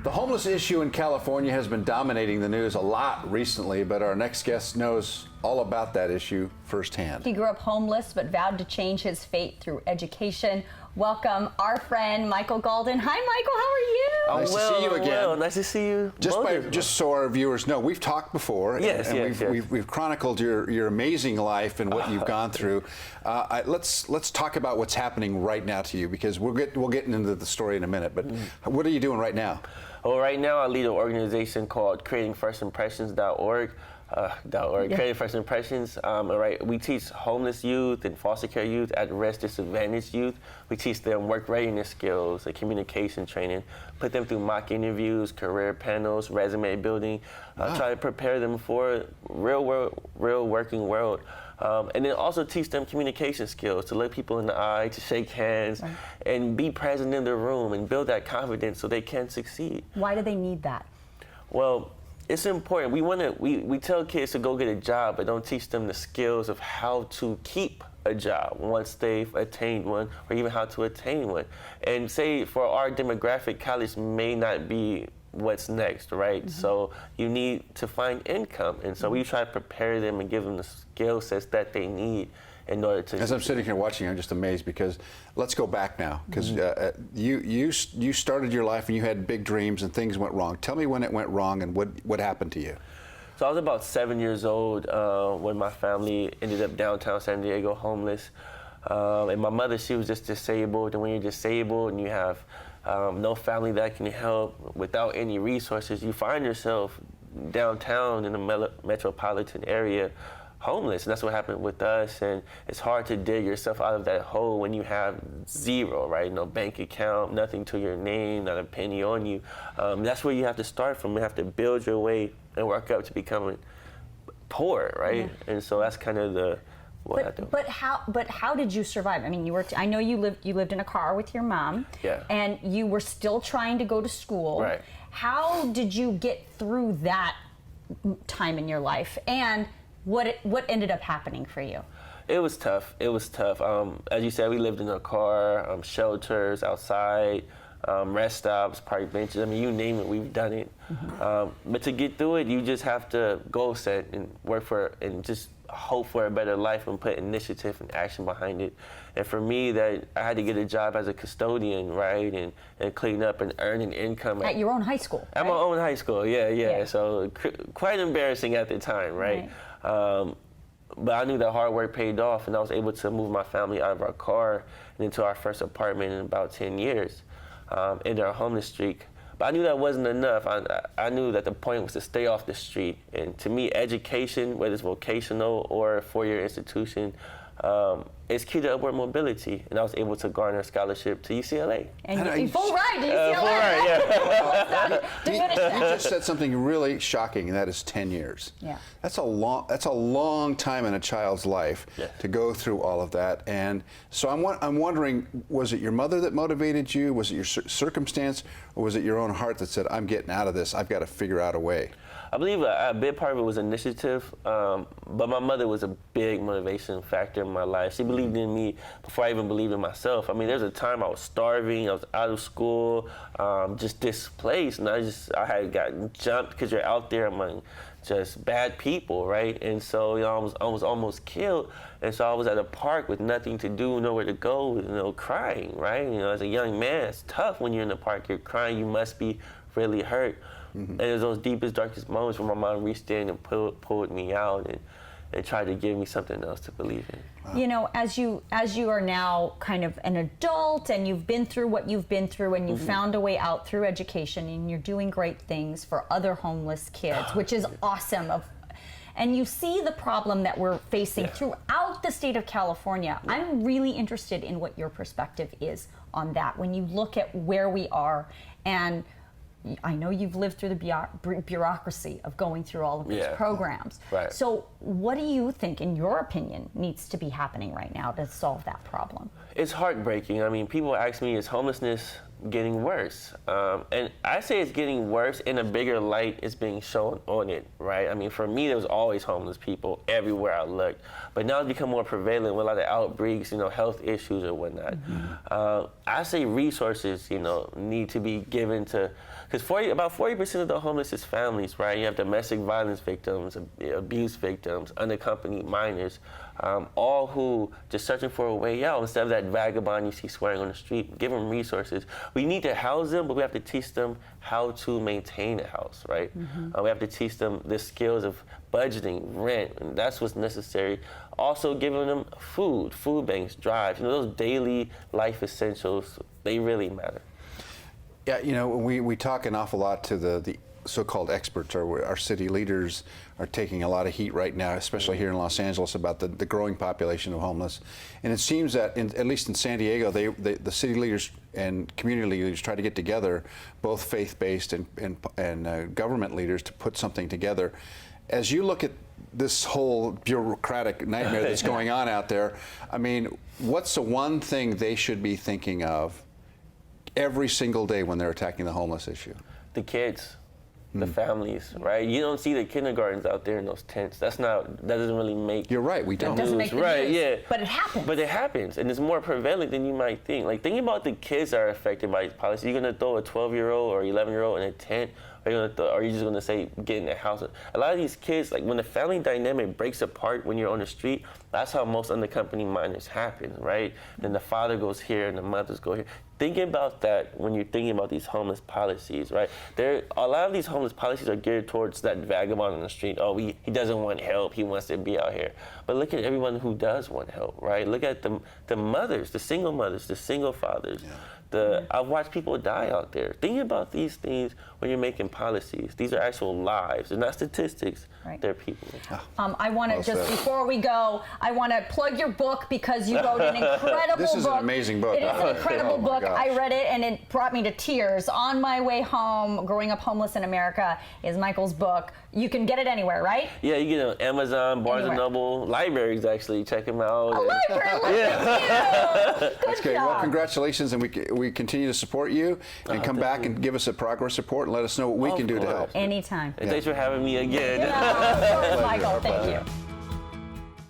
The homeless issue in California has been dominating the news a lot recently, but our next guest knows all about that issue firsthand. He grew up homeless but vowed to change his fate through education. Welcome our friend Michael Gaulden. Hi Michael, how are you? Nice to see you again. Well, nice to see you. Just so our viewers know, we've talked before, and we've chronicled your amazing life and what you've gone through. Let's talk about what's happening right now to you, because we'll get into the story in a minute. But what are you doing right now? Well, right now I lead an organization called creatingfirstimpressions.org. Creating First Impressions. Right, we teach homeless youth and foster care youth, at-risk disadvantaged youth. We teach them work readiness skills, and communication training, put them through mock interviews, career panels, resume building, try to prepare them for real working world. And then also teach them communication skills, to look people in the eye, to shake hands, and be present in the room and build that confidence so they can succeed. Why do they need that? Well, it's important. We tell kids to go get a job, but don't teach them the skills of how to keep a job once they've attained one, or even how to attain one. And say for our demographic, college may not be what's next, right? So you need to find income, and so we try to prepare them and give them the skill sets that they need in order to. As I'm sitting here watching, I'm just amazed, because let's go back now, because you started your life and you had big dreams and things went wrong. Tell me when it went wrong and what happened to you. So I was about 7 years old when my family ended up downtown San Diego homeless. And my mother, she was just disabled, and when you're disabled and you have no family that can help, without any resources, you find yourself downtown in the metropolitan area homeless. And that's what happened with us. And it's hard to dig yourself out of that hole when you have zero, right? No bank account, nothing to your name, not a penny on you. That's where you have to start from. You have to build your way and work up to becoming poor, right? And so that's kind of the But how did you survive? I mean, I know you lived in a car with your mom. Yeah. And you were still trying to go to school. Right. How did you get through that time in your life? And what ended up happening for you? It was tough. It was tough. As you said, we lived in a car, shelters outside, rest stops, park benches. I mean, you name it, we've done it. But to get through it, you just have to goal set and work for it, and just hope for a better life and put initiative and action behind it. And for me, that I had to get a job as a custodian, right, and clean up and earn an income at your own high school. At my own high school, yeah. So quite embarrassing at the time, right? But I knew that hard work paid off, and I was able to move my family out of our car and into our first apartment in about 10 years, into our homeless streak. But I knew that wasn't enough. I knew that the point was to stay off the street. And to me, education, whether it's vocational or a four-year institution, is key to upward mobility. And I was able to garner a scholarship to UCLA. And you full ride to UCLA. Full ride, yeah. You just said something really shocking, and that is 10 years. Yeah. That's a long time in a child's life to go through all of that. And so I'm wondering, was it your mother that motivated you? Was it your circumstance, or was it your own heart that said, I'm getting out of this, I've got to figure out a way? I believe a big part of it was initiative, but my mother was a big motivation factor in my life. She believed in me before I even believed in myself. I mean, there's a time I was starving, I was out of school, just displaced, and I had gotten jumped because you're out there among just bad people, right? And so, I was almost killed, and so I was at a park with nothing to do, nowhere to go, crying, right? As a young man, it's tough when you're in the park, you're crying, you must be really hurt. And it was those deepest, darkest moments where my mom reached in and pulled me out and tried to give me something else to believe in. Wow. As you are now kind of an adult, and you've been through what you've been through, and you've found a way out through education, and you're doing great things for other homeless kids, which is awesome. And you see the problem that we're facing throughout the state of California. I'm really interested in what your perspective is on that. When you look at where we are, and I know you've lived through the bureaucracy of going through all of these programs. Right. So what do you think, in your opinion, needs to be happening right now to solve that problem? It's heartbreaking. I mean, people ask me, is homelessness getting worse? And I say it's getting worse, and a bigger light is being shown on it, right? I mean, for me, there was always homeless people everywhere I looked, but now it's become more prevalent with a lot of outbreaks, health issues or whatnot. I say resources, need to be given to, because about 40% of the homeless is families, right? You have domestic violence victims, abuse victims, unaccompanied minors, all who just searching for a way out instead of that vagabond you see swearing on the street. Give them resources. We need to house them, but we have to teach them how to maintain a house, right? We have to teach them the skills of budgeting, rent, and that's what's necessary. Also giving them food banks, drives, those daily life essentials, they really matter. Yeah, we talk an awful lot to the so-called experts. Our city leaders are taking a lot of heat right now, especially here in Los Angeles, about the growing population of homeless. And it seems that, at least in San Diego, the city leaders and community leaders try to get together, both faith-based and government leaders, to put something together. As you look at this whole bureaucratic nightmare that's going on out there, I mean, what's the one thing they should be thinking of every single day when they're attacking the homeless issue? The kids, the families, right? You don't see the kindergartens out there in those tents. That doesn't really make. You're right, we don't. It doesn't make the right, news, yeah. But it happens. But it happens, and it's more prevalent than you might think. Like, think about the kids that are affected by these policies. You're gonna throw a 12-year-old or 11-year-old in a tent, or are you just gonna say get in the house? A lot of these kids, like when the family dynamic breaks apart when you're on the street, that's how most unaccompanied minors happen, right? Then the father goes here and the mothers go here. Think about that when you're thinking about these homeless policies, right? A lot of these homeless policies are geared towards that vagabond on the street. Oh, he doesn't want help. He wants to be out here. But look at everyone who does want help, right? Look at the mothers, the single mothers, the single fathers. Yeah. I've watched people die out there. Think about these things when you're making policies. These are actual lives. They're not statistics. Right. They're people. I want to before we go, I want to plug your book because you wrote an incredible book. This is an amazing book. It is an incredible book. Gosh. I read it and it brought me to tears. On My Way Home, Growing Up Homeless in America is Michael's book. You can get it anywhere, right? Yeah, you get it on Amazon, Barnes & Noble, libraries actually. Check them out. A library, yeah. Good That's great. job. Well, congratulations, and we continue to support you, and come back and give us a progress report and let us know what we can do to help. Anytime. And thanks for having me again. Yeah, of course, Michael. Thank you.